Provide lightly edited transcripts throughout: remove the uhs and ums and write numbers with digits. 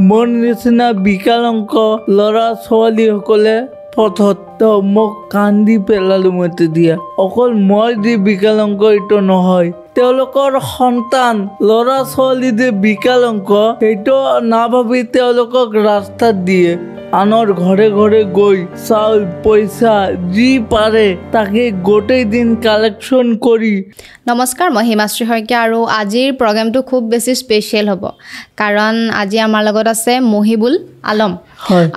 মোৰ নিচিনা বিকলাংগ ল'ৰা ছোৱালীসকলে পথত মোক কান্দি পেলালো মই তেতিয়া অকল মই যে বিকলাংগ এইটো নহয় তেওঁলোকৰ সন্তান ল'ৰা ছোৱালী যে বিকলাংগ সেইটো নাভাবি তেওঁলোকক ৰাস্তাত দিয়ে আনৰ ঘৰে ঘৰে গৈ চাউল পইচা যি পাৰে তাকে গোটেই দিন কালেকশ্যন কৰি নমস্কাৰ মই হিমাশ্ৰী শইকীয়া আৰু আজিৰ প্ৰগ্ৰামটো খুব বেছি স্পেচিয়েল হ'ব কাৰণ আজি আমাৰ লগত আছে মহিবুল আলম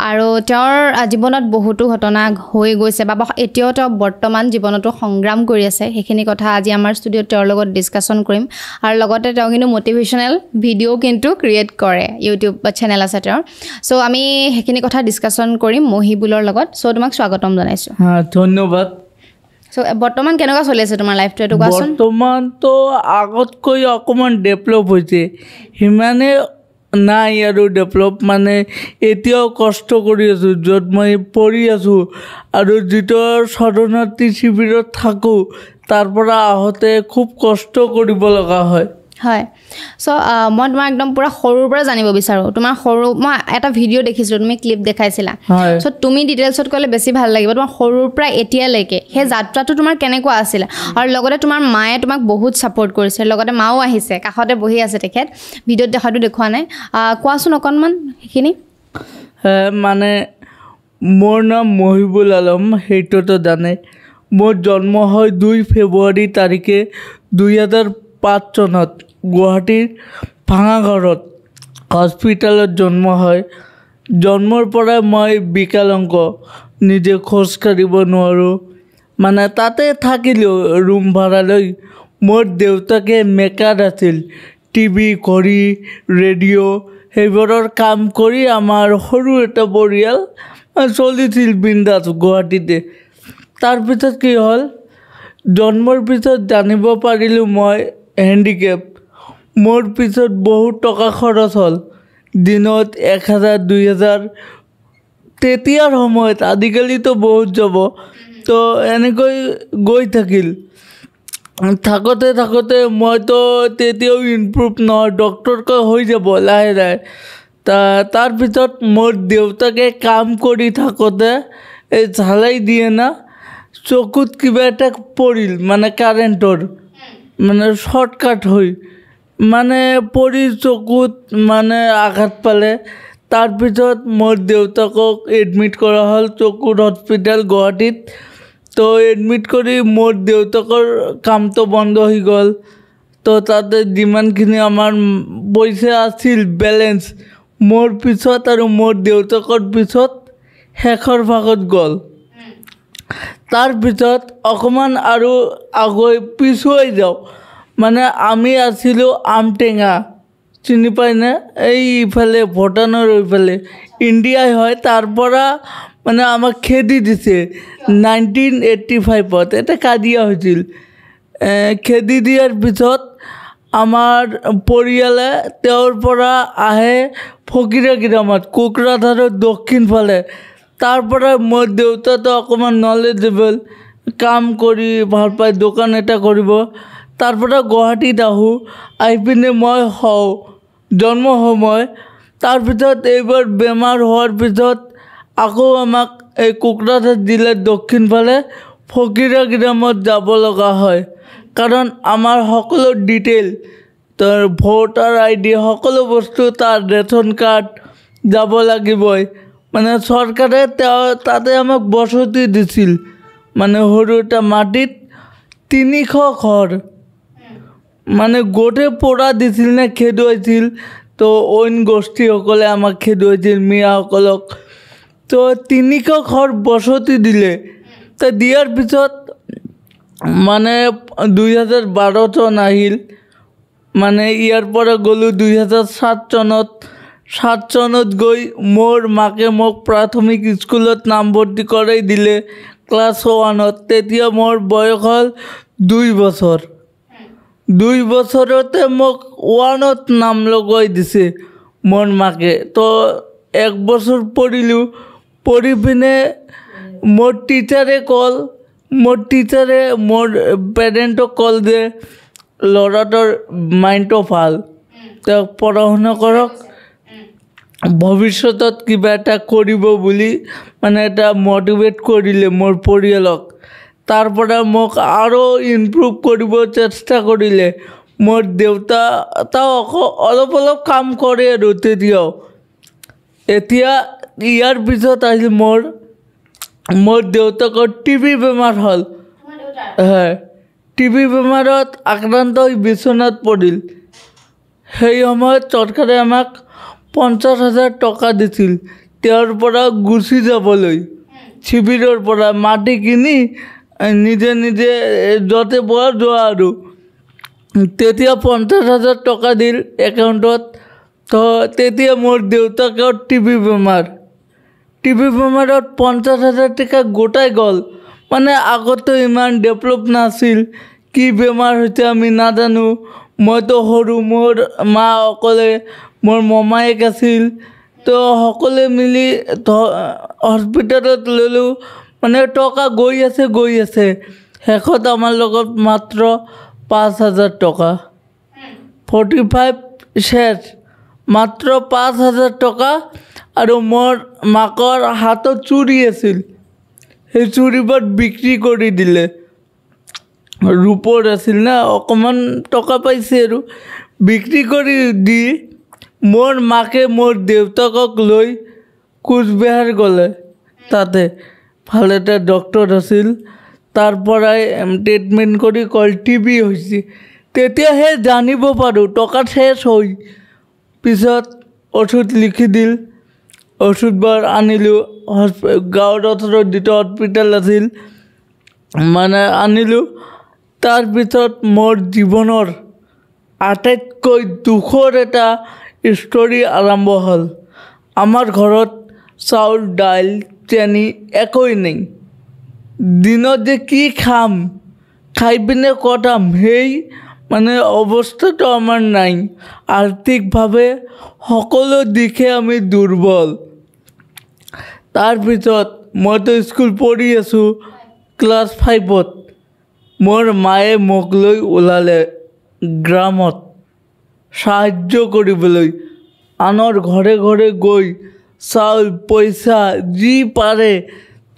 আৰু তেওঁৰ জীৱনত বহুতো ঘটনা হৈ গৈছে বা এতিয়াও তেওঁ বৰ্তমান জীৱনতো সংগ্ৰাম কৰি আছে সেইখিনি কথা আজি আমাৰ ষ্টুডিঅ'ত তেওঁৰ লগত ডিছকাশ্যন কৰিম আৰু লগতে তেওঁ কিন্তু মটিভেশ্যনেল ভিডিঅ' কিন্তু ক্ৰিয়েট কৰে ইউটিউব চেনেল আছে তেওঁৰ চ' আমি সেইখিনি কথা ডিছকাশ্যন কৰিম মহিবুলৰ লগত চ' তোমাক স্বাগতম জনাইছোঁ ধন্যবাদ চ' বৰ্তমান কেনেকুৱা চলি আছে তোমাৰ লাইফটো এইটো কোৱাচোন বৰ্তমানতো আগতকৈ অকণমান ডেভেলপ হৈছে সিমানে নাই আৰু ডেভেলপ মানে এতিয়াও কষ্ট কৰি আছোঁ য'ত মই পঢ়ি আছোঁ আৰু যিটো শৰণাৰ্থী শিবিৰত থাকোঁ তাৰ পৰা আহোঁতে খুব কষ্ট কৰিব লগা হয় হয় চ' মই তোমাক একদম পুৰা সৰুৰ পৰা জানিব বিচাৰোঁ তোমাৰ মই এটা ভিডিঅ' দেখিছিলোঁ তুমি ক্লিপ দেখাইছিলা চ' তুমি ডিটেইলছত ক'লে বেছি ভাল লাগিব তোমাৰ সৰুৰ পৰা এতিয়ালৈকে সেই যাত্ৰাটো তোমাৰ কেনেকুৱা আছিলে আৰু লগতে তোমাৰ মায়ে তোমাক বহুত ছাপোৰ্ট কৰিছে লগতে মাও আহিছে কাষতে বহি আছে তেখেত ভিডিঅ'ত দেখাটো দেখুওৱা নাই কোৱাচোন অকণমান সেইখিনি মানে মোৰ নাম মহিবুল আলম সেইটোতো জানে মোৰ জন্ম হয় 2 ফেব্ৰুৱাৰী তাৰিখে 2005 চনত গুৱাহাটীৰ ভাঙাঘৰত হস্পিটেলত জন্ম হয় জন্মৰ পৰাই মই বিকলাংগ নিজে খোজ কাঢ়িব নোৱাৰোঁ মানে তাতে থাকিলোঁ ৰুম ভাড়া লৈ মোৰ দেউতাকে মেকাৰ আছিল টিভি ঘড়ী ৰেডিঅ' সেইবোৰৰ কাম কৰি আমাৰ সৰু এটা পৰিয়াল চলিছিল বিন্দাছ গুৱাহাটীতে তাৰপিছত কি হ'ল জন্মৰ পিছত জানিব পাৰিলোঁ মই হেণ্ডিকেপ মোৰ পিছত বহুত টকা খৰচ হ'ল দিনত 1000 2000 তেতিয়াৰ সময়ত আজিকালিতো বহুত যাব তো এনেকৈ গৈ থাকিল থাকোঁতে থাকোঁতে মইতো তেতিয়াও ইমপ্ৰুভ নহয় ডক্টৰ কৈ হৈ যাব লাহে লাহে তাৰপিছত মোৰ দেউতাকে কাম কৰি থাকোঁতে এই ঝালাই দিয়ে না চকুত কিবা এটা পৰিল মানে কাৰেণ্টৰ মানে শ্বৰ্টকাট হৈ মানে পৰি চকুত মানে আঘাত পালে তাৰপিছত মোৰ দেউতাকক এডমিট কৰা হ'ল চকুৰ হস্পিটেল গুৱাহাটীত তো এডমিট কৰি মোৰ দেউতাকৰ কামটো বন্ধ হৈ গ'ল তো তাতে যিমানখিনি আমাৰ পইচা আছিল বেলেঞ্চ মোৰ পিছত আৰু মোৰ দেউতাকৰ পিছত শেষৰ ভাগত গ'ল তাৰপিছত অকণমান আৰু আগুৱাই পিছুৱাই যাওঁ মানে আমি আছিলোঁ আমটেঙা চিনি পাইনে এই ইফালে ভূটানৰ এইফালে ইণ্ডিয়াই হয় তাৰ পৰা মানে আমাক খেদি দিছে 1985ত এটা কাজিয়া হৈছিল খেদি দিয়াৰ পিছত আমাৰ পৰিয়ালে তেওঁৰ পৰা আহে ফকীৰাগিৰামত কোকৰাঝাৰৰ দক্ষিণ ফালে তাৰ পৰা মোৰ দেউতাটো অকণমান নলেজেবল কাম কৰি ভাল পায় দোকান এটা কৰিব তাৰ পৰা গুৱাহাটীত আহোঁ আহি পিনে মই হওঁ জন্ম সময় তাৰপিছত এইবাৰ বেমাৰ হোৱাৰ পিছত আকৌ আমাক এই কোকৰাঝাৰ জিলাৰ দক্ষিণ ফালে ফকীৰাগিৰামত যাব লগা হয় কাৰণ আমাৰ সকলো ডিটেইল তাৰ ভোটাৰ ID সকলো বস্তু তাৰ ৰেচন কাৰ্ড যাব লাগিবই মানে চৰকাৰে তাতে আমাক বসতি দিছিল মানে সৰু এটা মাটিত 300 ঘৰ মানে গোটেই পৰা দিছিল নে খেদুৱাইছিল তো অইন গোষ্ঠীসকলে আমাক খেদুৱাইছিল মিয়াসকলক তো 300 ঘৰ বসতি দিলে তো দিয়াৰ পিছত মানে 2012 চন আহিল মানে ইয়াৰ পৰা গ'লোঁ 2007 চনত 7 চনত গৈ মোৰ মাকে মোক প্ৰাথমিক স্কুলত নামভৰ্তি কৰাই দিলে ক্লাছ 1ত তেতিয়া মোৰ বয়স হ'ল 2 বছৰ 2 বছৰতে মোক 1ত নাম লগাই দিছে মোৰ মাকে তো 1 বছৰ পঢ়িলোঁ পঢ়ি পিনে মোৰ টিচাৰে মোৰ পেৰেণ্টক কল যে ল'ৰাটোৰ মাইণ্ডটো ভাল তেওঁক পঢ়া শুনা কৰক ভৱিষ্যতত কিবা এটা কৰিব বুলি মানে এটা মটিভেট কৰিলে মোৰ পৰিয়ালক। তাৰ পৰা মোক আৰু ইমপ্ৰুভ কৰিব চেষ্টা কৰিলে। মোৰ দেউতাও অলপ অলপ কাম কৰে আৰু তেতিয়াও। এতিয়া ইয়াৰ পিছত আহিল মোৰ দেউতাকৰ টিবি বেমাৰ হ'ল। হয়, টিবি বেমাৰত আক্ৰান্ত হৈ বিচনাত পৰিল। সেই সময়ত চৰকাৰে আমাক 50,000 টকা দিছিল তেওঁৰ পৰা গুচি যাবলৈ। শিবিৰৰ পৰা মাটি কিনি নিজে নিজে য'তে পোৱা যোৱা আৰু। তেতিয়া 50,000 টকা দিল একাউণ্টত। তো তেতিয়া মোৰ দেউতাকৰ টিবি বেমাৰত 50,000 টকা গোটাই গ'ল। মানে আগতে ইমান ডেভেলপ নাছিল, কি বেমাৰ হৈছে আমি নাজানো। মইতো সৰু, মোৰ মা অকলে, মোৰ মমায়েক আছিল। তো সকলোৱে মিলি হস্পিটেলত ল'লোঁ। মানে টকা গৈ আছে। শেষত আমাৰ লগত মাত্ৰ 5,000 টকা। 45 শেষ, মাত্ৰ 5,000 টকা। আৰু মোৰ মাকৰ হাতত চুৰি আছিল, সেই চুৰিবোৰ বিক্ৰী কৰি দিলে। ৰূপৰ আছিল না, অকণমান টকা পাইছে আৰু বিক্ৰী কৰি দি মোৰ মাকে মোৰ দেউতাকক লৈ কোচবিহাৰ গ'লে। তাতে ভাল এটা ডক্টৰ আছিল, তাৰ পৰাই ট্ৰিটমেণ্ট কৰি কল টিবি হৈছে। তেতিয়াহে জানিব পাৰোঁ টকা শেষ হৈ। পিছত ঔষধ লিখি দিল, ঔষধবোৰ আনিলোঁ। গাঁৱৰ ওচৰত যিটো হস্পিটেল আছিল মানে আনিলোঁ। তাৰপিছত মোৰ জীৱনৰ আটাইতকৈ দুখৰ এটা ষ্টৰী আৰম্ভ হ'ল। আমাৰ ঘৰত চাউল, দাইল, চেনি একোৱেই নাই। দিনত যে কি খাম, খাই পিনে কটাম, সেই মানে অৱস্থাটো আমাৰ নাই। আৰ্থিকভাৱে সকলো দিশে আমি দুৰ্বল। তাৰপিছত মইতো স্কুল পঢ়ি আছোঁ, ক্লাছ 5ত। মোৰ মায়ে মোক লৈ ওলালে গ্ৰামত সাহায্য কৰিবলৈ। আনৰ ঘৰে ঘৰে গৈ চাউল, পইচা যি পাৰে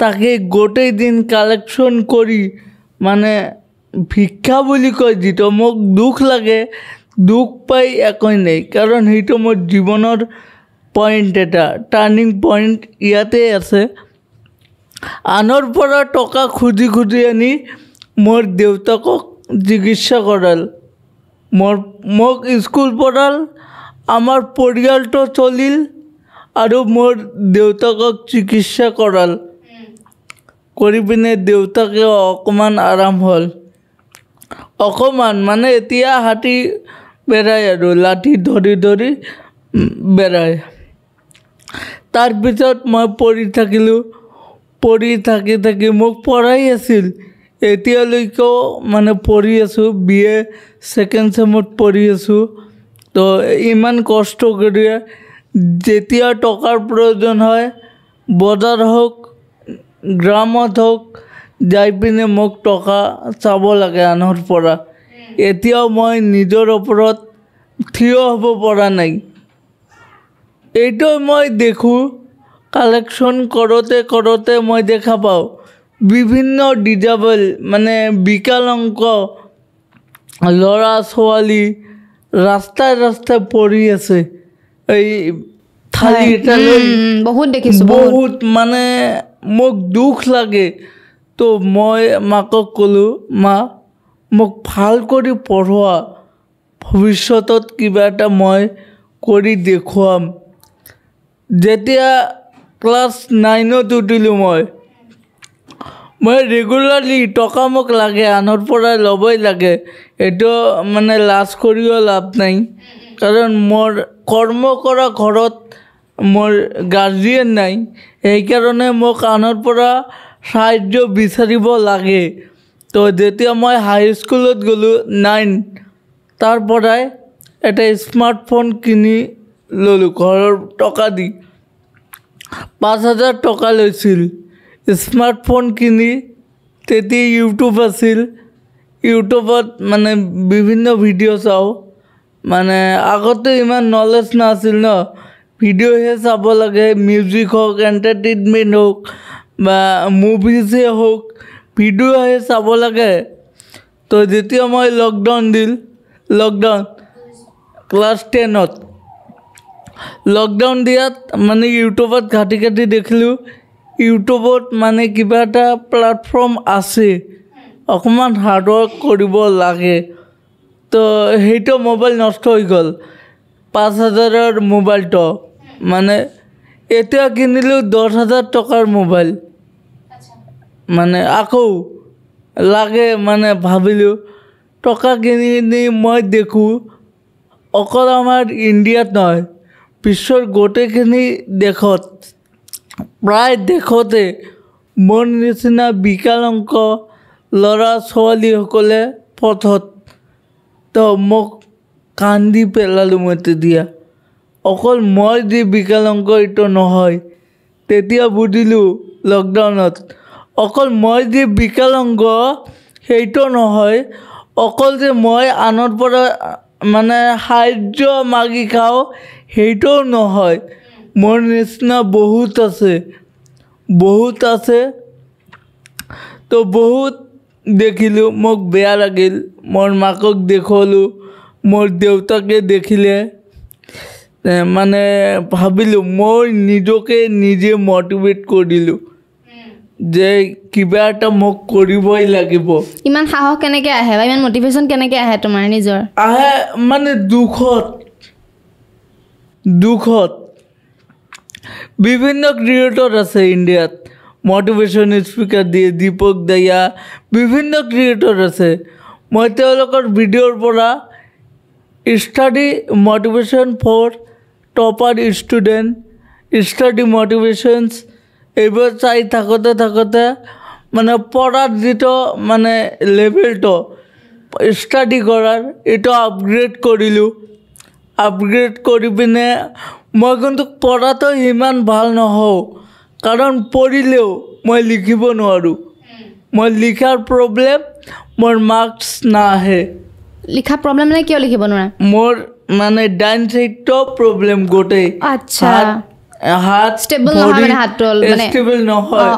তাকে গোটেই দিন কালেকশ্যন কৰি, মানে ভিক্ষা বুলি কয় যিটো, মোক দুখ লাগে। দুখ পাই একোৱেই নাই, কাৰণ সেইটো মোৰ জীৱনৰ পইণ্ট, এটা টাৰ্ণিং পইণ্ট ইয়াতে আছে। আনৰ পৰা টকা খুজি আনি মোৰ দেউতাকক চিকিৎসা কৰাল, মোক স্কুল পঢ়াল, আমাৰ পৰিয়ালটো চলিল আৰু মোৰ দেউতাকক চিকিৎসা কৰাল। কৰি পিনে দেউতাকে অকণমান আৰাম হ'ল। অকণমান মানে এতিয়া হাতী বেৰায় আৰু লাঠি ধৰি বেৰায়। তাৰপিছত মই পঢ়ি থাকিলোঁ। পঢ়ি থাকি মোক পঢ়াই আছিল। এতিয়ালৈকেও মানে পঢ়ি আছোঁ, BA 2nd চেমত পঢ়ি আছোঁ। তো ইমান কষ্ট কৰি যেতিয়া টকাৰ প্ৰয়োজন হয়, বজাৰ হওক, গ্ৰামত হওক, যাই পিনে মোক টকা চাব লাগে আনৰ পৰা। এতিয়াও মই নিজৰ ওপৰত থিয় হ'ব পৰা নাই। এইটো মই দেখোঁ, কালেকশ্যন কৰোঁতে মই দেখা পাওঁ বিভিন্ন ডিজেবল মানে বিকলাংগ ল'ৰা ছোৱালী ৰাস্তাই পৰি আছে। এই থালি এটা লৈ বহুত দেখিছোঁ, বহুত মানে মোক দুখ লাগে। তো মই মাকক ক'লোঁ, মা মোক ভাল কৰি পঢ়োৱা, ভৱিষ্যতত কিবা এটা মই কৰি দেখুৱাম। যেতিয়া ক্লাছ 9ত উঠিলোঁ মই ৰেগুলাৰলি টকা মোক লাগে, আনৰ পৰা ল'বই লাগে। এইটো মানে লাজ কৰিও লাভ নাই, কাৰণ মোৰ কৰ্ম কৰা ঘৰত মোৰ গাৰ্জিয়েন নাই। সেইকাৰণে মোক আনৰ পৰা সাহায্য বিচাৰিব লাগে। তো যেতিয়া মই হাইস্কুলত গ'লোঁ 9, তাৰ পৰাই এটা স্মাৰ্টফোন কিনি ল'লোঁ ঘৰৰ টকা দি। 5,000 টকা লৈছিল। স্মাৰ্টফোন কিনি তেতিয়া ইউটিউব আছিল, ইউটিউবত মানে বিভিন্ন ভিডিঅ' চাওঁ। মানে আগতে ইমান নলেজ নাছিল ন, ভিডিঅ'হে চাব লাগে, মিউজিক হওক, এণ্টাৰটেইনমেণ্ট হওক বা মুভিজে হওক, ভিডিঅ'হে চাব লাগে। তো যেতিয়া মই লকডাউন ক্লাছ 10ত লকডাউন দিয়াত মানে ইউটিউবত ঘাটি দেখিলোঁ, ইউটিউবত মানে কিবা এটা প্লেটফৰ্ম আছে, অকণমান হাৰ্ডৱৰ্ক কৰিব লাগে। তো সেইটো মোবাইল নষ্ট হৈ গ'ল, 5,000ৰ মোবাইলটো। মানে এতিয়া কিনিলোঁ 10,000 টকাৰ মোবাইল। মানে আকৌ লাগে, মানে ভাবিলোঁ টকা কিনি মই দেখোঁ অকল আমাৰ ইণ্ডিয়াত নহয়, বিশ্বৰ গোটেইখিনি দেশত, প্ৰায় দেশতে মোৰ নিচিনা বিকলাংগ ল'ৰা ছোৱালীসকলে পথত। তো মোক কান্দি পেলালোঁ মই তেতিয়া। অকল মই যি বিকলাংগ এইটো নহয়, তেতিয়া বুজিলোঁ লকডাউনত অকল মই যি বিকলাংগ সেইটো নহয়, অকল যে মই আনৰ পৰা মানে সাহাৰ্য মাগি খাওঁ সেইটোও নহয়, মোৰ নিচিনা বহুত আছে। তো বহুত দেখিলোঁ, মোক বেয়া লাগিল। মোৰ মাকক দেখুৱালোঁ, মোৰ দেউতাকে দেখিলে, মানে ভাবিলোঁ মই নিজকে নিজে মটিভেট কৰিলোঁ যে কিবা এটা মোক কৰিবই লাগিব। ইমান সাহস কেনেকৈ আহে বা ইমান মটিভেশ্যন কেনেকৈ আহে তোমাৰ নিজৰ? আহে মানে দুখত বিভিন্ন ক্ৰিয়েটৰ আছে ইণ্ডিয়াত, মটিভেশ্যন স্পীকাৰ দিয়ে, দীপক দয়া, বিভিন্ন ক্ৰিয়েটৰ আছে। মই তেওঁলোকৰ ভিডিঅ'ৰ পৰা study motivation for topper student, study motivations এইবোৰ চাই থাকোঁতে মানে পঢ়াৰ যিটো মানে লেভেলটো ষ্টাডি কৰাৰ এইটো আপগ্ৰেড কৰিলোঁ। আপগ্ৰেড কৰি পিনে মই কিন্তু পঢ়াটো ইমান ভাল নহওঁ, কাৰণ পঢ়িলেও মই লিখিব নোৱাৰোঁ। মই লিখাৰ প্ৰব্লেম, মোৰ মাৰ্কছ নাহে। লিখা প্ৰব্লেম মানে কিয় লিখিব নোৱাৰা? মোৰ মানে ডাইন চাইডটো প্ৰব্লেম গোটেই। আচ্ছা, হাত ষ্টেবল নহয়, মানে হাতটো মানে ষ্টেবল নহয়।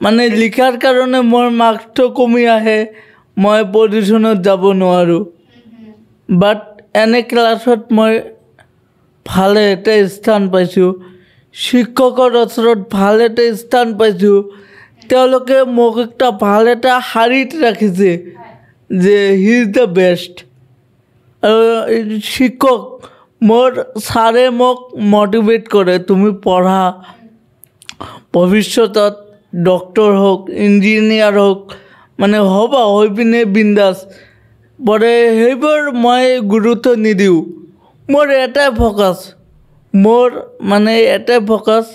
মানে লিখাৰ কাৰণে মোৰ মাৰ্কছটো কমি আহে, মই পজিশ্যনত যাব নোৱাৰোঁ। বাট এনে ক্লাছত মই ভাল এটা স্থান পাইছোঁ, শিক্ষকৰ ওচৰত ভাল এটা স্থান পাইছোঁ। তেওঁলোকে মোক একটা ভাল এটা শাৰীত ৰাখিছে যে হি ইজ দ্য বেষ্ট। আৰু শিক্ষক মোৰ ছাৰে মোক মটিভেট কৰে, তুমি পঢ়া, ভৱিষ্যতত ডক্তৰ হওক, ইঞ্জিনিয়াৰ হওক, মানে হ'বা, হৈ পিনে বিন্দাছ পঢ়ে। সেইবোৰ মই গুৰুত্ব নিদিওঁ। মোৰ এটাই ফ'কাছ,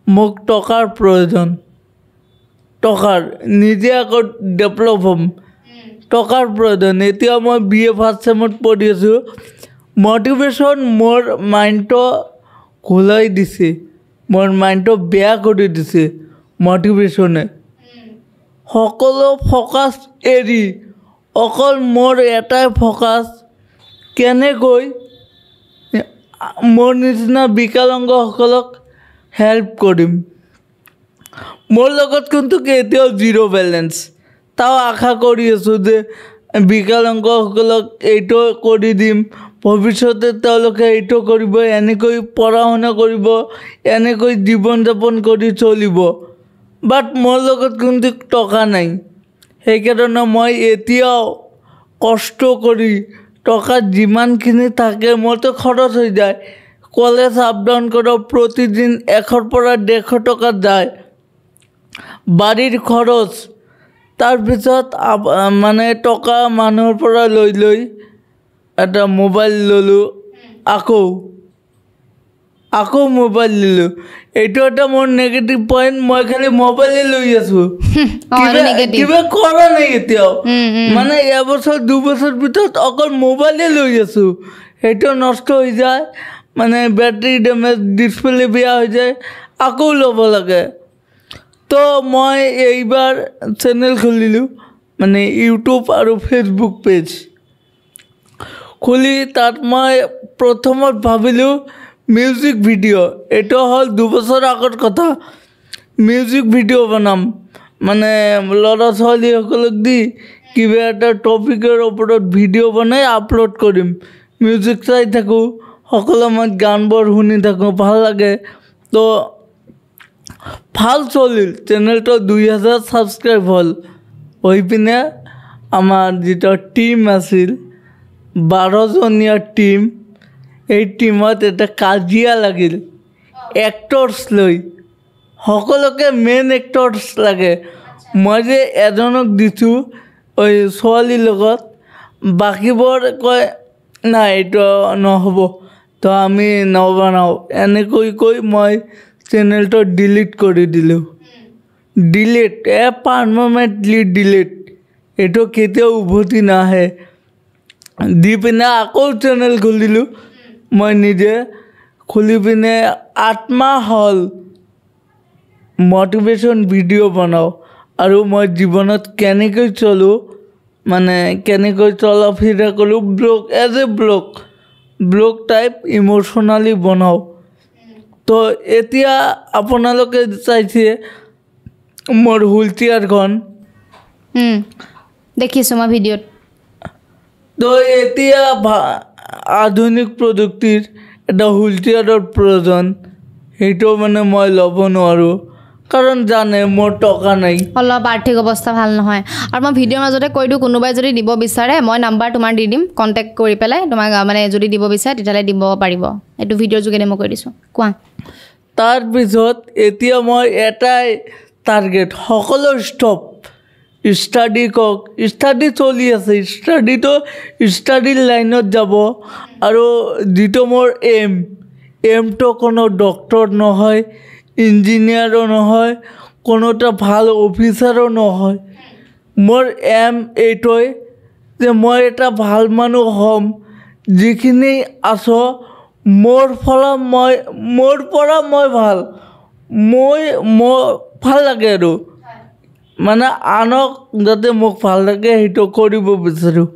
মোক টকাৰ প্ৰয়োজন, টকাৰ, নিজে আকৌ ডেভেলপ হ'ম, টকাৰ প্ৰয়োজন। এতিয়া মই BA ফাৰ্ষ্ট ছেমত পঢ়ি আছোঁ। মটিভেশ্যন মোৰ মাইণ্ডটো ঘূৰাই দিছে, মোৰ মাইণ্ডটো বেয়া কৰি দিছে মটিভেশ্যনে। সকলো ফ'কাছ এৰি অকল মোৰ এটাই ফ'কাছ, কেনেকৈ মোৰ নিচিনা বিকলাংগসকলক হেল্প কৰিম। মোৰ লগত কিন্তু এতিয়াও জিৰ' বেলেঞ্চ। তাও আশা কৰি আছোঁ যে বিকলাংগসকলক এইটো কৰি দিম, ভৱিষ্যতে তেওঁলোকে এইটো কৰিব, এনেকৈ পঢ়া শুনা কৰিব, এনেকৈ জীৱন যাপন কৰি চলিব। বাট মোৰ লগত কিন্তু টকা নাই। সেইকাৰণে মই এতিয়াও কষ্ট কৰি টকা যিমানখিনি থাকে, মোৰতো খৰচ হৈ যায়। কলেজ আপ ডাউন কৰোঁ, প্ৰতিদিন 100 পৰা 150 টকা যায়, বাৰীৰ খৰচ। তাৰপিছত মানে টকা মানুহৰ পৰা লৈ এটা মোবাইল ল'লোঁ, আকৌ মোবাইল ল'লোঁ। এইটো এটা মোৰ নেগেটিভ পইণ্ট, মই খালি মোবাইলে লৈ আছোঁ, কিবা কৰা নাই এতিয়াও। মানে এবছৰ 2 বছৰ ভিতৰত অকল মোবাইলে লৈ আছোঁ। সেইটো নষ্ট হৈ যায়, মানে বেটাৰী ডেমেজ, ডিছপ্লে বেয়া হৈ যায়, আকৌ ল'ব লাগে। তো মই এইবাৰ চেনেল খুলিলোঁ, মানে ইউটিউব আৰু ফেচবুক পেজ খুলি। তাত মই প্ৰথমত ভাবিলোঁ মিউজিক ভিডিঅ' এইটো হ'ল 2 বছৰ আগৰ কথা মিউজিক ভিডিঅ' বনাম মানে ল'ৰা ছোৱালীসকলক দি কিবা এটা টপিকৰ ওপৰত ভিডিঅ' বনাই আপলোড কৰিম মিউজিক চাই থাকোঁ সকলো মই গানবোৰ শুনি থাকোঁ ভাল লাগে তো ভাল চলিল চেনেলটো 2000 ছাবস্ক্ৰাইব হ'ল হৈ পিনে আমাৰ যিটো টীম আছিল 12জনীয়া টীম এই টীমত এটা কাজিয়া লাগিল এক্টৰ্ছ লৈ সকলোকে মেইন এক্টৰ্ছ লাগে মই যে এজনক দিছোঁ ওই ছোৱালীৰ লগত বাকীবোৰ কয় নাই এইটো নহ'ব তো আমি নবনাওঁ এনেকৈ কৈ মই চেনেলটো ডিলিট কৰি দিলোঁ ডিলিট পাৰ্মানেণ্টলি ডিলিট এইটো কেতিয়াও উভতি নাহে দি পিনে আকৌ চেনেল খুলিলোঁ মই নিজে খুলি পিনে 8 মাহ হ'ল মটিভেশ্যন ভিডিঅ' বনাওঁ আৰু মই জীৱনত কেনেকৈ চলোঁ মানে কেনেকৈ চলা ফিৰা কৰোঁ blog as a blog type emotionally বনাওঁ তো এতিয়া আপোনালোকে চাইছে মোৰ হুইল চেয়াৰখন দেখিছোঁ মই ভিডিঅ'ত তো এতিয়া আধুনিক প্ৰযুক্তিৰ এটা হুইল চেয়াৰৰ প্ৰয়োজন সেইটো মানে মই ল'ব নোৱাৰোঁ কাৰণ জানে মোৰ টকা নাই অলপ আৰ্থিক অৱস্থা ভাল নহয় আৰু মই ভিডিঅ'ৰ মাজতে কৈ দিওঁ কোনোবাই যদি দিব বিচাৰে মই নাম্বাৰ তোমাৰ দি দিম কণ্টেক্ট কৰি পেলাই তোমাক মানে যদি দিব বিচাৰে তেতিয়াহ'লে দিব পাৰিব এইটো ভিডিঅ'ৰ যোগেদি মই কৈ দিছোঁ কোৱা তাৰপিছত এতিয়া মই এটাই টাৰ্গেট সকলো ষ্টপ ষ্টাডি কওক ষ্টাডি চলি আছে ষ্টাডিৰ লাইনত যাব আৰু যিটো মোৰ এমটো কোনো ডক্টৰ নহয় ইঞ্জিনিয়াৰো নহয় কোনো এটা ভাল অফিচাৰো নহয় মোৰ এম এইটোৱে যে মই এটা ভাল মানুহ হ'ম যিখিনি আছো মোৰ পৰা মই ভাল লাগে আৰু মানে আনক যাতে মোক ভাল লাগে সেইটো কৰিব বিচাৰোঁ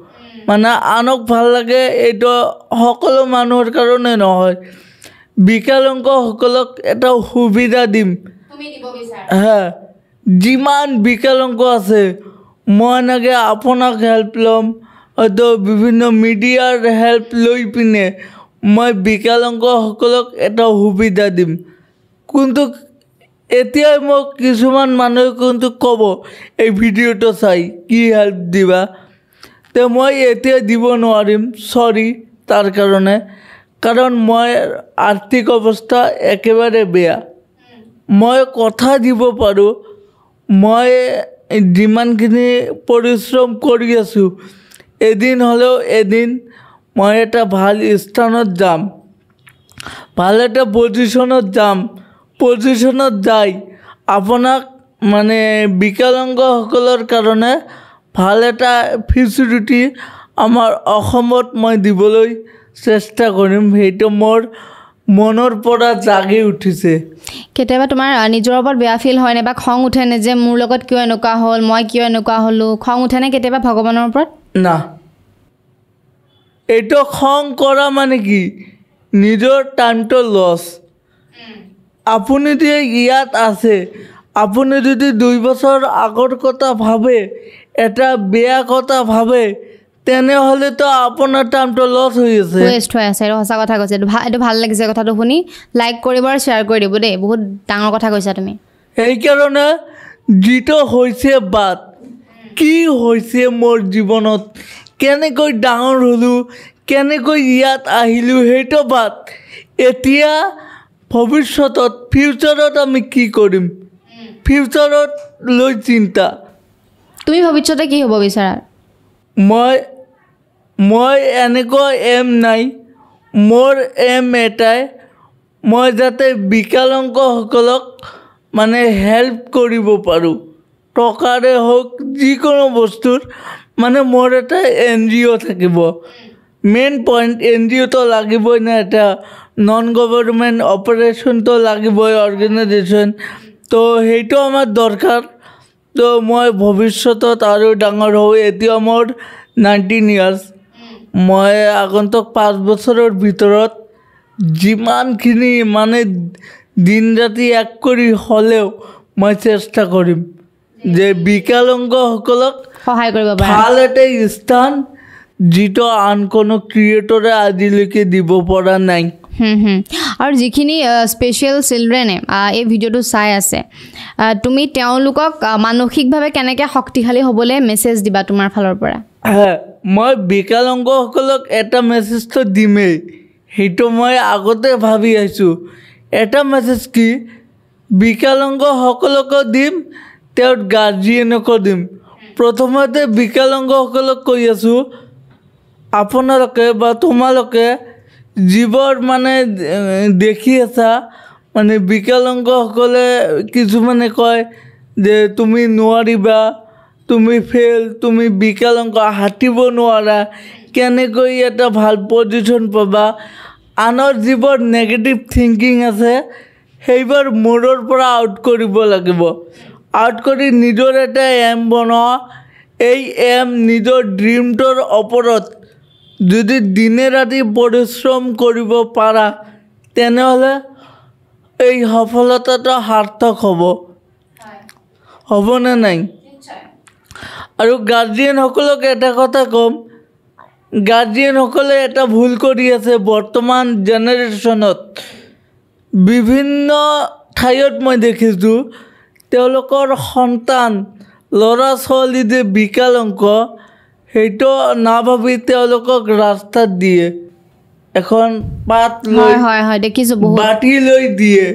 মানে আনক ভাল লাগে এইটো সকলো মানুহৰ কাৰণে নহয় বিকলাংগসকলক এটা সুবিধা দিম হা যিমান বিকলাংগ আছে মই এনেকৈ আপোনাক হেল্প ল'ম হয়তো বিভিন্ন মিডিয়াৰ হেল্প লৈ পিনে মই বিকলাংগসকলক এটা সুবিধা দিম কিন্তু এতিয়াই মোক কিছুমান মানুহে কিন্তু ক'ব এই ভিডিঅ'টো চাই কি হেল্প দিবা তো মই এতিয়া দিব নোৱাৰিম চৰি তাৰ কাৰণে কাৰণ মই আৰ্থিক অৱস্থা একেবাৰে বেয়া মই কথা দিব পাৰোঁ মই যিমানখিনি পৰিশ্ৰম কৰি আছোঁ এদিন হ'লেও এদিন মই এটা ভাল স্থানত যাম ভাল এটা পজিশ্যনত যাই আপোনাক মানে বিকলাংগসকলৰ কাৰণে ভাল এটা ফেচিলিটি আমাৰ অসমত মই দিবলৈ চেষ্টা কৰিম সেইটো মোৰ মনৰ পৰা জাগি উঠিছে কেতিয়াবা তোমাৰ নিজৰ ওপৰত বেয়া ফিল হয়নে বা খং উঠেনে যে মোৰ লগত কিয় এনেকুৱা হ'ল মই কিয় এনেকুৱা হ'লোঁ খং উঠেনে কেতিয়াবা ভগৱানৰ ওপৰত না এইটো খং কৰা মানে কি নিজৰ টাইমটো লছ আপুনি যে ইয়াত আছে আপুনি যদি 2 বছৰ আগৰ কথা ভাবে এটা বেয়া কথা ভাবে তেনেহ'লেতো আপোনাৰ টাইমটো লছ হৈ আছে ৱেষ্ট হৈ আছে এইটো সঁচা কথা কৈছে এইটো ভাল লাগিছে কথাটো শুনি লাইক কৰিব আৰু শ্বেয়াৰ কৰি দিব দেই বহুত ডাঙৰ কথা কৈছা তুমি সেইকাৰণে যিটো হৈছে বাট কি হৈছে মোৰ জীৱনত কেনেকৈ ডাঙৰ হ'লোঁ কেনেকৈ ইয়াত আহিলোঁ সেইটো বাট এতিয়া ভৱিষ্যতত ফিউচাৰত আমি কি কৰিম ফিউচাৰত লৈ চিন্তা তুমি ভৱিষ্যতে কি হ'ব বিচাৰা মই এনেকুৱা এম নাই মোৰ এম এটাই মই যাতে বিকলাংগসকলক মানে হেল্প কৰিব পাৰোঁ টকাৰে হওক যিকোনো বস্তুৰ মানে মোৰ এটা NGO থাকিব মেইন পইণ্ট NGOটো লাগিবই না এটা নন গভৰ্ণমেণ্ট অপাৰেশ্যনটো লাগিবই অৰ্গেনাইজেশ্যন তো সেইটো আমাৰ দৰকাৰ তো মই ভৱিষ্যতত আৰু ডাঙৰ হওঁ এতিয়া মোৰ 19 ইয়াৰ্ছ মই আগন্তুক 5 বছৰৰ ভিতৰত যিমানখিনি মানে দিন ৰাতি এক কৰি হ'লেও মই চেষ্টা কৰিম যে বিকলাংগসকলক সহায় কৰিব পাৰে ভাল এটা স্থান যিটো আন কোনো ক্ৰিয়েটৰে আজিলৈকে দিব পৰা নাই আৰু যিখিনি স্পেচিয়েল চিলড্ৰেনে এই ভিডিঅ'টো চাই আছে তুমি তেওঁলোকক মানসিকভাৱে কেনেকৈ শক্তিশালী হ'বলৈ মেছেজ দিবা তোমাৰ ফালৰ পৰা মই বিকলাংগসকলক এটা মেছেজটো দিমেই সেইটো মই আগতে ভাবি আছোঁ এটা মেছেজ কি বিকলাংগসকলকো দিম তেওঁৰ গাৰ্জিয়েনকো দিম প্ৰথমতে বিকলাংগসকলক কৈ আছোঁ আপোনালোকে বা তোমালোকে যিবোৰ মানে দেখি আছা মানে বিকলাংগসকলে কিছুমানে কয় যে তুমি নোৱাৰিবা তুমি ফেল তুমি বিকলাংগ হাঁটিব নোৱাৰা কেনেকৈ এটা ভাল পজিশ্যন পাবা আনৰ যিবোৰ নেগেটিভ থিংকিং আছে সেইবোৰ মূৰৰ পৰা আউট কৰিব লাগিব আউট কৰি নিজৰ এটা এম বনোৱা এই এম নিজৰ ড্ৰিমটোৰ ওপৰত যদি দিনে ৰাতি পৰিশ্ৰম কৰিব পাৰা তেনেহ'লে এই সফলতাটো সাৰ্থক হ'বনে নাই আৰু গাৰ্জিয়েনসকলক এটা কথা ক'ম গাৰ্জিয়েনসকলে এটা ভুল কৰি আছে বৰ্তমান জেনেৰেশ্যনত বিভিন্ন ঠাইত মই দেখিছোঁ তেওঁলোকৰ সন্তান ল'ৰা ছোৱালী যে বিকলাংগ সেইটো নাভাবি তেওঁলোকক ৰাস্তাত দিয়ে এখন পাত লৈ বাটি লৈ দিয়ে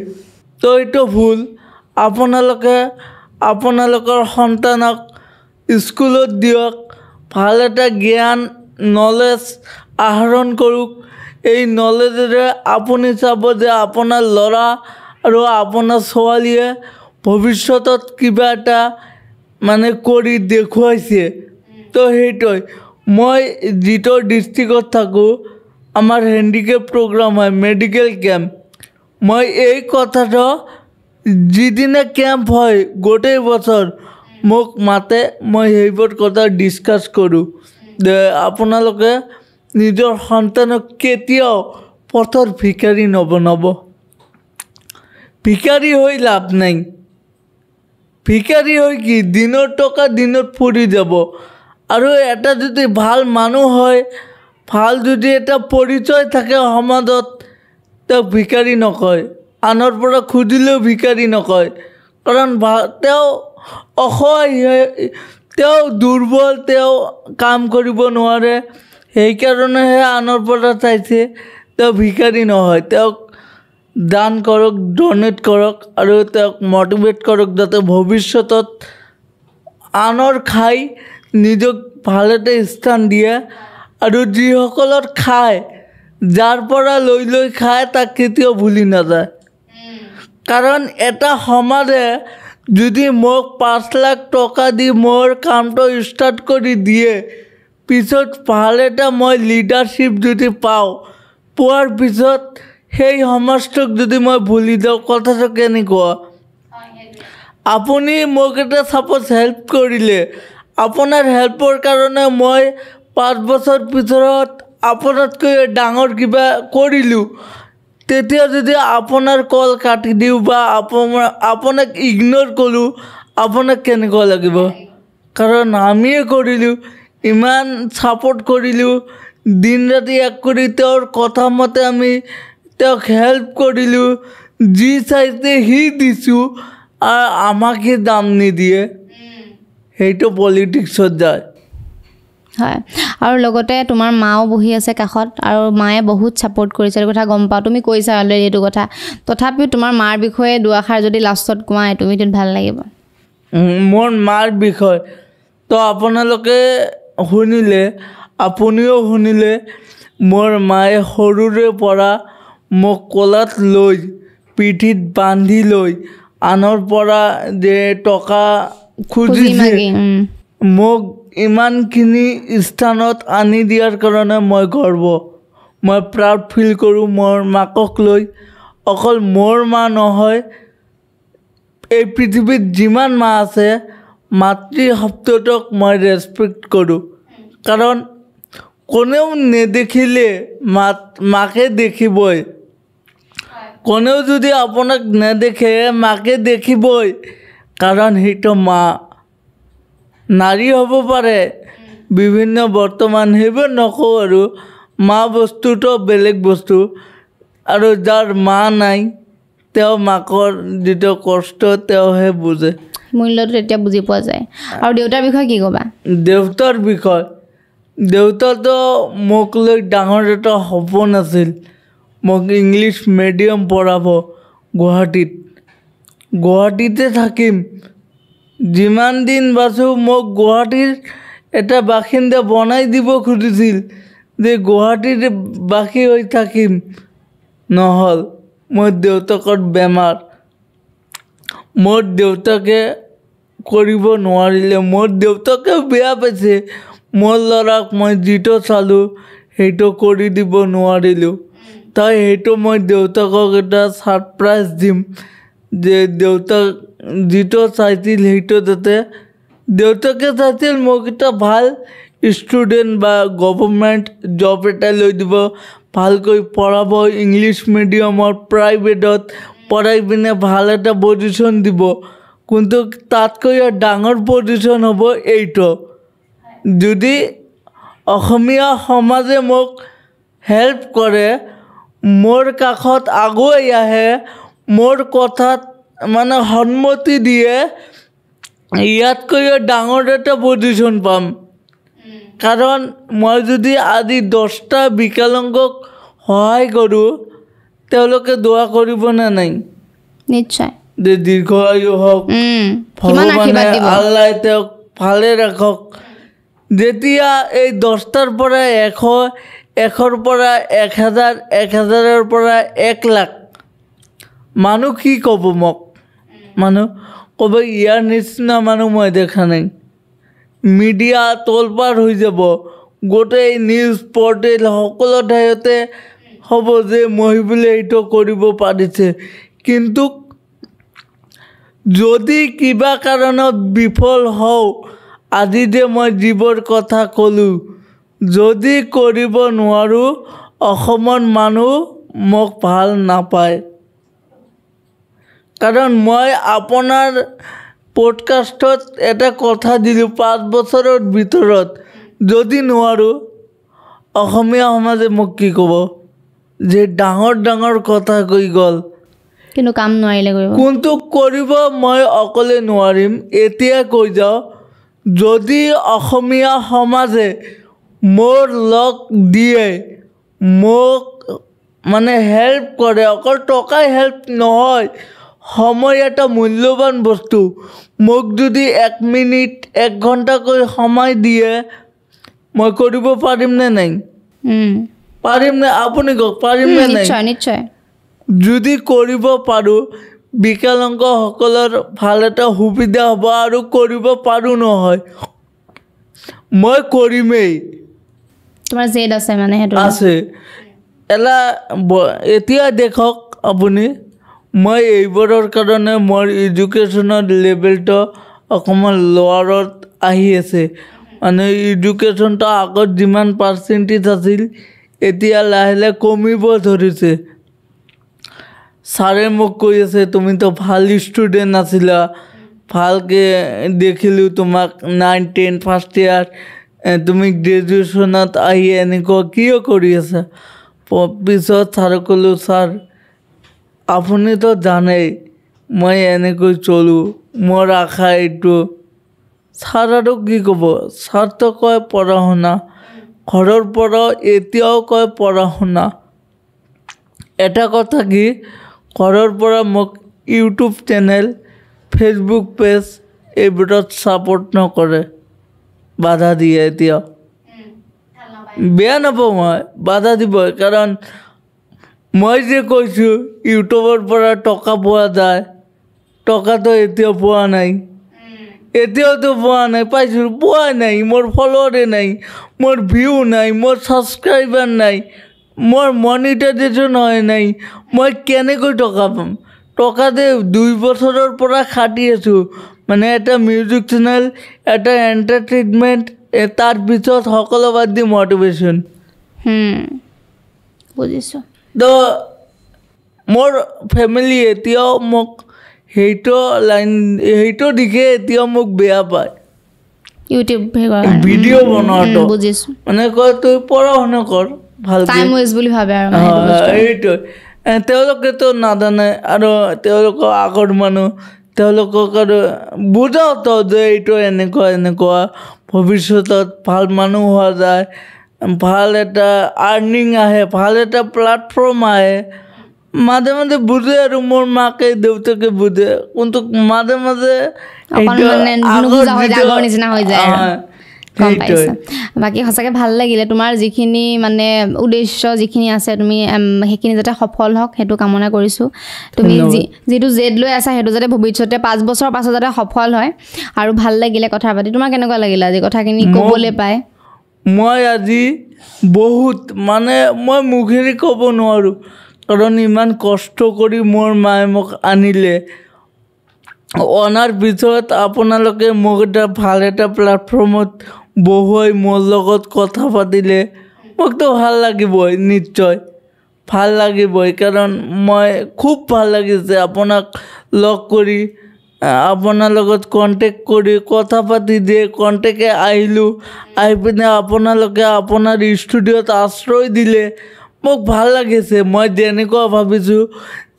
তো এইটো ভুল আপোনালোকৰ সন্তানক স্কুলত দিয়ক ভাল এটা জ্ঞান নলেজ আহৰণ কৰক এই নলেজেৰে আপুনি চাব যে আপোনাৰ ল'ৰা আৰু আপোনাৰ ছোৱালীয়ে ভৱিষ্যতত কিবা এটা মানে কৰি দেখুৱাইছে তো সেইটোৱে মই যিটো ডিষ্ট্ৰিক্টত থাকোঁ আমাৰ হেণ্ডিকেপ প্ৰগ্ৰাম হয় মেডিকেল কেম্প মই এই কথাটো যিদিনা কেম্প হয় গোটেই বছৰ মোক মাতে মই সেইবোৰ কথা ডিছকাছ কৰোঁ যে আপোনালোকে নিজৰ সন্তানক কেতিয়াও পথৰ ভিকাৰী নবনাব ভিকাৰী হৈ লাভ নাই ভিকাৰী হৈ কি দিনৰ টকা দিনত ফুৰি যাব আৰু এটা যদি ভাল মানুহ হয় ভাল যদি এটা পৰিচয় থাকে সমাজত তেওঁক ভিকাৰী নকয় আনৰ পৰা খুজিলেও ভিকাৰী নকয় কাৰণ তেওঁ অসহায় তেওঁ দুৰ্বল তেওঁ কাম কৰিব নোৱাৰে সেইকাৰণেহে আনৰ পৰা চাইছে তেওঁ ভিকাৰী নহয় তেওঁক দান কৰক ডনেট কৰক আৰু তেওঁক মটিভেট কৰক যাতে ভৱিষ্যতত আনৰ খাই নিজক ভাল এটা স্থান দিয়ে আৰু যিসকলৰ খায় যাৰ পৰা লৈ লৈ খায় তাক কেতিয়াও ভুলি নাযায় কাৰণ এটা সমাজে যদি মোক 5 লাখ টকা দি মোৰ কামটো ষ্টাৰ্ট কৰি দিয়ে পিছত ভাল এটা মই লিডাৰশ্বিপ যদি পোৱাৰ পিছত সেই সমাজটোক যদি মই ভুলি যাওঁ কথাটো কেনেকুৱা আপুনি মোক এটা ছাপ'জ হেল্প কৰিলে আপোনাৰ হেল্পৰ কাৰণে মই 5 বছৰ পিছত আপোনাতকৈ ডাঙৰ কিবা কৰিলোঁ তেতিয়া যদি আপোনাৰ কল কাটি দিওঁ বা আপোনাক ইগন'ৰ কৰোঁ আপোনাক কেনেকুৱা লাগিব কাৰণ আমিয়ে কৰিলোঁ ইমান ছাপোৰ্ট কৰিলোঁ দিন ৰাতি এক কৰি তেওঁৰ কথা মতে আমি তেওঁক হেল্প কৰিলোঁ যি চাইছে সি দিছোঁ আৰু আমাকে দাম নিদিয়ে সেইটো পলিটিক্সত যায় হয় আৰু লগতে তোমাৰ মাও বহি আছে কাষত আৰু মায়ে বহুত ছাপোৰ্ট কৰিছে এই কথা গম পাওঁ তুমি কৈছা অলৰেডি এইটো কথা তথাপিও তোমাৰ মাৰ বিষয়ে দুআষাৰ যদি লাষ্টত কোৱা তুমি তেতিয়া ভাল লাগিব মোৰ মাৰ বিষয় তো আপোনালোকে শুনিলে আপুনিও শুনিলে মোৰ মায়ে সৰুৰে পৰা মোক কোলাত লৈ পিঠিত বান্ধি লৈ আনৰ পৰা যে টকা খুজিছে মোক ইমানখিনি স্থানত আনি দিয়াৰ কাৰণে মই গৰ্ব মই প্ৰাউড ফিল কৰোঁ মোৰ মাকক লৈ অকল মোৰ মা নহয় এই পৃথিৱীত যিমান মা আছে মাতৃ শব্দটোক মই ৰেচপেক্ট কৰোঁ কাৰণ কোনেও নেদেখিলে মাকে দেখিবই কোনেও যদি আপোনাক নেদেখে মাকে দেখিবই, কাৰণ সেইটো মা। নাৰী হ'ব পাৰে বিভিন্ন বৰ্তমান, সেইবোৰ নকওঁ আৰু। মা বস্তুটো বেলেগ বস্তু, আৰু যাৰ মা নাই তেওঁ মাকৰ যিটো কষ্ট তেওঁহে বুজে। মূল্যটো তেতিয়া বুজি পোৱা যায়। আৰু দেউতাৰ বিষয়ে কি ক'বা? দেউতাৰ বিষয়, দেউতাতো মোক লৈ ডাঙৰ এটা সপোন আছিল, মোক ইংলিছ মিডিয়াম পঢ়াব গুৱাহাটীত। গুৱাহাটীতে থাকিম, যিমান দিন বাচোঁ মোক গুৱাহাটীৰ এটা বাসিন্দা বনাই দিব খুজিছিল, যে গুৱাহাটীৰ বাসী হৈ থাকিম। নহ'ল, মোৰ দেউতাকৰ বেমাৰ, মোৰ দেউতাকে কৰিব নোৱাৰিলে। মোৰ দেউতাকেও বেয়া পাইছে, মোৰ ল'ৰাক মই যিটো চালোঁ সেইটো কৰি দিব নোৱাৰিলোঁ। তাই সেইটো মই দেউতাকক এটা ছাৰপ্ৰাইজ দিম, যে দেউতাক যিটো চাইছিল সেইটো যাতে, দেউতাকে চাইছিল মোক এটা ভাল ষ্টুডেণ্ট বা গভৰ্ণমেণ্ট জব এটা লৈ দিব, ভালকৈ পঢ়াব, ইংলিছ মিডিয়ামৰ প্ৰাইভেটত পঢ়াই পিনে ভাল এটা পজিশ্যন দিব। কিন্তু তাতকৈ ডাঙৰ পজিশ্যন হ'ব এইটো, যদি অসমীয়া সমাজে মোক হেল্প কৰে, মোৰ কাষত আগুৱাই আহে, মোৰ কথাত মানে সন্মতি দিয়ে, ইয়াতকৈও ডাঙৰ এটা পজিশ্যন পাম। কাৰণ মই যদি আজি 10টা বিকলাংগক সহায় কৰোঁ, তেওঁলোকে দোৱা কৰিবনে নাই? নিশ্চয়। যে দীৰ্ঘায়ু হওক, ভগৱানে আল্লাই তেওঁক ভালে ৰাখক। যেতিয়া এই 10টাৰ পৰা 100, 100ৰ পৰা 1000, 1000ৰ পৰা 1 লাখ মানুহ কি ক'ব মোক? মানুহ ক'ব ইয়াৰ নিচিনা মানুহ মই দেখা নাই। মিডিয়া তোলপাৰ হৈ যাব, গোটেই নিউজ পৰ্টেল সকলো ঠাইতে হ'ব যে মহিবুলে এইটো কৰিব পাৰিছে। কিন্তু যদি কিবা কাৰণত বিফল হওঁ, আজি যে মই যিবোৰ কথা ক'লোঁ, যদি কৰিব নোৱাৰোঁ, অসমৰ মানুহ মোক ভাল নাপায়। কাৰণ মই আপোনাৰ পডকাষ্টত এটা কথা দিলোঁ, 5 বছৰৰ ভিতৰত যদি নোৱাৰোঁ, অসমীয়া সমাজে মোক কি ক'ব? যে ডাঙৰ ডাঙৰ কথা কৈ গ'ল, কিন্তু কাম নোৱাৰিলে কৰিব। কোনটো কৰিব মই অকলে নোৱাৰিম। এতিয়া কৈ যাওঁ, যদি অসমীয়া সমাজে মোৰ লগ দিয়ে, মোক মানে হেল্প কৰে, অকল টকাই হেল্প নহয়, সময় এটা মূল্যৱান বস্তু, মোক যদি 1 মিনিট 1 ঘণ্টাকৈ সময় দিয়ে, মই কৰিব পাৰিমনে নাই? পাৰিমনে? আপুনি কওক, পাৰিমনে নাই? নিশ্চয় নিশ্চয়। যদি কৰিব পাৰোঁ, বিকলাংগসকলৰ ভাল এটা সুবিধা হ'ব, আৰু কৰিব পাৰোঁ নহয়, মই কৰিমেই। তোমাৰ জেদ আছে মানে? সেইটো আছে। এতিয়া দেখক আপুনি, মই এইবোৰৰ কাৰণে মোৰ এডুকেশ্যনৰ লেভেলটো অকণমান লোৱাৰত আহি আছে। মানে এডুকেশ্যনটো আগত যিমান পাৰ্চেণ্টেজ আছিল, এতিয়া লাহে লাহে কমিব ধৰিছে। ছাৰে মোক কৈ আছে তুমিতো ভাল ষ্টুডেণ্ট আছিলা, ভালকৈ দেখিলোঁ তোমাক 9, 10 ফাৰ্ষ্ট ইয়াৰ, তুমি গ্ৰেজুৱেশ্যনত আহি এনেকুৱা কিয় কৰি আছা? পিছত ছাৰক ক'লোঁ, ছাৰ আপুনিতো জানেই মই এনেকৈ চলোঁ, মোৰ আশা এইটো। ছাৰ আৰু কি ক'ব? ছাৰতো কয় পঢ়া শুনা, ঘৰৰ পৰাও এতিয়াও কয় পঢ়া শুনা। এটা কথা কি, ঘৰৰ পৰা মোক ইউটিউব চেনেল, ফেচবুক পেজ এইবোৰত ছাপোৰ্ট নকৰে, বাধা দিয়ে। এতিয়াও বেয়া নাপাওঁ মই, বাধা দিবই। কাৰণ মই যে কৈছোঁ ইউটিউবৰ পৰা টকা পোৱা যায়, টকাটো এতিয়াও পোৱা নাই, এতিয়াওতো পোৱা নাই। পাইছোঁ, পোৱাই নাই। মোৰ ফলোৱাৰে নাই, মোৰ ভিউ নাই, মোৰ ছাবস্ক্ৰাইবাৰ নাই, মোৰ মনিটাইজেশ্যন হয় নাই। মই কেনেকৈ টকা পাম? টকা যে 2 বছৰৰ পৰা খাটি আছোঁ, মানে এটা মিউজিক চেনেল, এটা এণ্টাৰটেইনমেণ্ট, তাৰ পিছত সকলো বাদ দি মটিভেশ্যন। বুজিছোঁ। তো মোৰ ফেমিলি এতিয়াও মোক সেইটো দিশে এতিয়াও মোক বেয়া পায় ইউটিউব ভিডিঅ' বনোৱাটো বুজিছোঁ মানে কয় তই পঢ়া শুনা কৰ ভালকৈ টাইম ৱেষ্ট বুলি ভাবে আৰু এইটোৱে তেওঁলোকেতো নাজানে আৰু তেওঁলোকৰ আগৰ মানুহ তেওঁলোকক আৰু বুজাওতো যে এইটো এনেকুৱা ভৱিষ্যতত ভাল মানুহ হোৱা যায় ভাল এটা আৰ্নিং আহে ভাল এটা প্লেটফৰ্ম আহে মাজে মাজে বুজে আৰু মোৰ মাকে দেউতাকে বুজে কিন্তু মাজে মাজে গম পাইছা বাকী সঁচাকৈ ভাল লাগিলে তোমাৰ যিখিনি মানে উদ্দেশ্য যিখিনি আছে তুমি সেইখিনি যাতে সফল হওক সেইটো কামনা কৰিছোঁ তুমি যিটো জেদ লৈ আছা সেইটো যাতে ভৱিষ্যতে 5 বছৰ পাছত যাতে সফল হয় আৰু ভাল লাগিলে কথা পাতি তোমাৰ কেনেকুৱা লাগিলে আজি কথাখিনি ক'বলৈ পাই মই আজি বহুত মানে মই মুখেৰে ক'ব নোৱাৰোঁ কাৰণ ইমান কষ্ট কৰি মোৰ মায়ে মোক আনিলে অনাৰ পিছত আপোনালোকে মোক এটা ভাল এটা প্লেটফৰ্মত বহুৱাই মোৰ লগত কথা পাতিলে মোকতো ভাল লাগিবই নিশ্চয় ভাল লাগিবই কাৰণ মই খুব ভাল লাগিছে আপোনাক লগ কৰি আপোনাৰ লগত কণ্টেক্ট কৰি কথা পাতি দিয়ে কণ্টেক্টে আহিলোঁ আহি পিনে আপোনালোকে আপোনাৰ ষ্টুডিঅ'ত আশ্ৰয় দিলে মোক ভাল লাগিছে মই যেনেকুৱা ভাবিছোঁ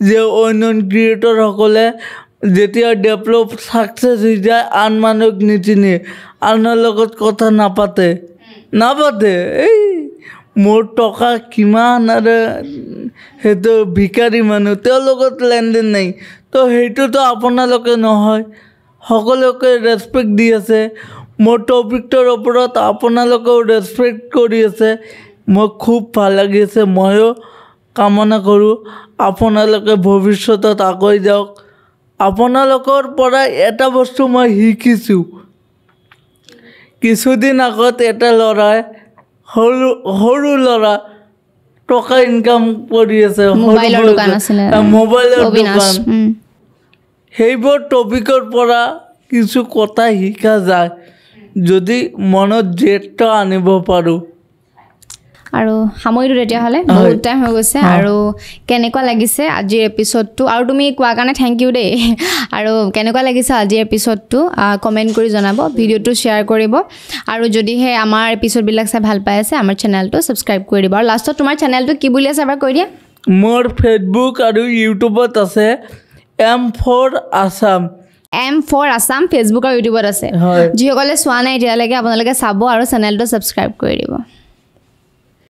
যে অন্য ক্ৰিয়েটৰসকলে যেতিয়া ডেভেলপ ছাকচেছ হৈ যায় আন মানুহক নিচিনে আনৰ লগত কথা নাপাতে এই মোৰ টকা কিমান আৰু সেইটো ভিকাৰী মানুহ তেওঁৰ লগত লেনদেন নাই তো সেইটোতো আপোনালোকে নহয় সকলোকে ৰেচপেক্ট দি আছে মোৰ টপিকটোৰ ওপৰত আপোনালোকেও ৰেচপেক্ট কৰি আছে মই খুব ভাল লাগিছে ময়ো কামনা কৰোঁ আপোনালোকে ভৱিষ্যতত আগুৱাই যাওক আপোনালোকৰ পৰা এটা বস্তু মই শিকিছোঁ কিছুদিন আগত এটা ল'ৰাই সৰু ল'ৰা টকা ইনকাম কৰি আছে মোবাইলৰ দোকান সেইবোৰ টপিকৰ পৰা কিছু কথা শিকা যায় যদি মনত জেদটো আনিব পাৰোঁ আৰু সামৰিলোঁ তেতিয়াহ'লে বহুত টাইম হৈ গৈছে আৰু কেনেকুৱা লাগিছে আজিৰ এপিছডটো আৰু তুমি কোৱাৰ কাৰণে থেংক ইউ দেই আৰু কেনেকুৱা লাগিছে আজিৰ এপিছডটো কমেণ্ট কৰি জনাব ভিডিঅ'টো শ্বেয়াৰ কৰিব আৰু যদিহে আমাৰ এপিছডবিলাক চাই ভাল পাই আছে আমাৰ চেনেলটো ছাবস্ক্ৰাইব কৰি দিব আৰু লাষ্টত তোমাৰ চেনেলটো কি বুলি আছে এবাৰ কৈ দিয়া মোৰ ফেচবুক আৰু ইউটিউবত আছে M4 আছাম ফেচবুক আৰু ইউটিউবত আছে যিসকলে চোৱা নাই এতিয়ালৈকে আপোনালোকে চাব আৰু চেনেলটো ছাবস্ক্ৰাইব কৰি দিব